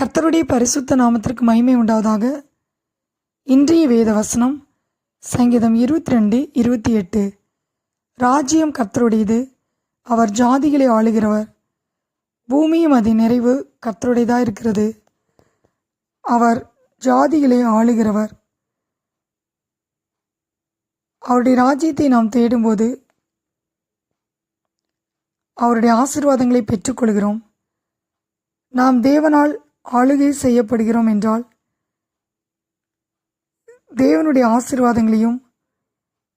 கர்த்தருடைய பரிசுத்த நாமத்திற்கு மகிமை உண்டாவதாக. இன்றைய வேத வசனம் சங்கீதம் 22:28. ராஜ்யம் கர்த்தருடையது, அவர் ஜாதிகளை ஆளுகிறவர். பூமியும் அதன் நிறைவு கர்த்தருடையதாக இருக்கிறது. அவர் ஜாதிகளை ஆளுகிறவர். அவருடைய ராஜ்யத்தை நாம் தேடும்போது அவருடைய ஆசீர்வாதங்களை பெற்றுக்கொள்கிறோம். நாம் தேவனால் ஆளுகை செய்யப்படுகிறோம் என்றால் தேவனுடைய ஆசீர்வாதங்களையும்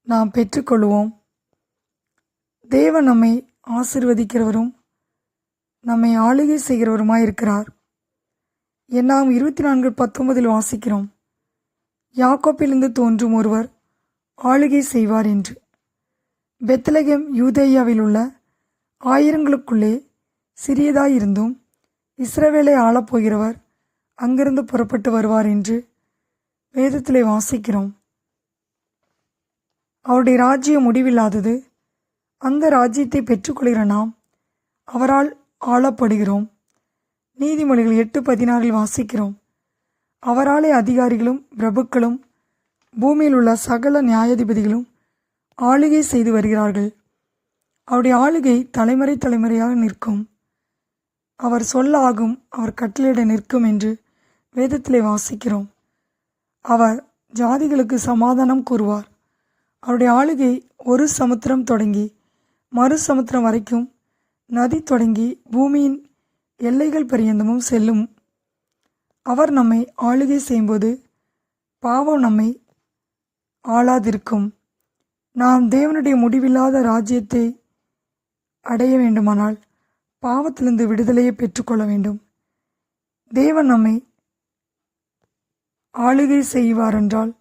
நாம் பெற்றுக்கொள்வோம். தேவன் நம்மை ஆசீர்வதிக்கிறவரும் நம்மை ஆளுகை செய்கிறவருமாய் இருக்கிறார். என்னாகும் 24:19 வாசிக்கிறோம், யாக்கோப்பிலிருந்து தோன்றும் ஒருவர் ஆளுகை செய்வார் என்று. பெத்லகேம் யூதேயாவில் உள்ள ஆயிரங்களுக்குள்ளே சிறியதாயிருந்தும் இஸ்ரவேலை ஆளப்போகிறவர் அங்கிருந்து புறப்பட்டு வருவார் என்று வேதத்திலே வாசிக்கிறோம். அவருடைய ராஜ்யம் முடிவில்லாதது. அந்த ராஜ்யத்தை பெற்றுக்கொள்கிற நாம் அவரால் ஆளப்படுகிறோம். நீதிமொழிகள் 8:16 வாசிக்கிறோம், அவராலே அதிகாரிகளும் பிரபுக்களும் பூமியில் உள்ள சகல நியாயாதிபதிகளும் ஆளுகை செய்து வருகிறார்கள். அவருடைய ஆளுகை தலைமுறை தலைமுறையாக நிற்கும். அவர் சொல்லாகும், அவர் கட்டளையிட நிற்கும் என்று வேதத்திலே வாசிக்கிறோம். அவர் ஜாதிகளுக்கு சமாதானம் கூறுவார். அவருடைய ஆளுகை ஒரு சமுத்திரம் தொடங்கி மறு சமுத்திரம் வரைக்கும், நதி தொடங்கி பூமியின் எல்லைகள் பரியந்தமும் செல்லும். அவர் நம்மை ஆளுகை செய்யும்போது பாவம் நம்மை ஆளாதிருக்கும். நாம் தேவனுடைய முடிவில்லாத ராஜ்யத்தை அடைய வேண்டுமானால் பாவத்திலிருந்து விடுதலையை பெற்றுக்கொள்ள வேண்டும். தேவன் நம்மை ஆளுகை செய்வார் என்றால்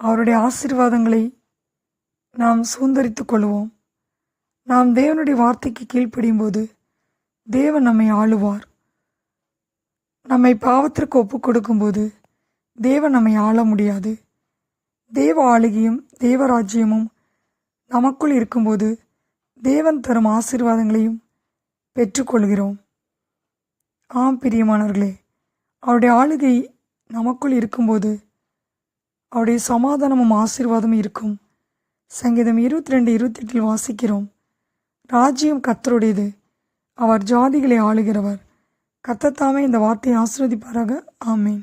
அவருடைய ஆசீர்வாதங்களை நாம் சுதந்தரித்துக் கொள்வோம். நாம் தேவனுடைய வார்த்தைக்கு கீழ்ப்படியும் போது தேவன் நம்மை ஆளுவார். நம்மை பாவத்திற்கு ஒப்புக் கொடுக்கும்போது தேவன் நம்மை ஆள முடியாது. தேவ ஆளுகையும் தேவராஜ்யமும் நமக்குள் இருக்கும்போது தேவன் தரும் ஆசீர்வாதங்களையும் பெற்றுக்கொள்கிறோம். ஆம் பிரியமானவர்களே, அவருடைய ஆளுகை நமக்குள் இருக்கும்போது அவருடைய சமாதானமும் ஆசீர்வாதமும் இருக்கும். சங்கீதம் 22:28 வாசிக்கிறோம், ராஜ்யம் கர்த்தருடையது, அவர் ஜாதிகளை ஆளுகிறவர். கர்த்தர் தாமே இந்த வார்த்தையை ஆசீர்வதிப்பாராக. ஆமேன்.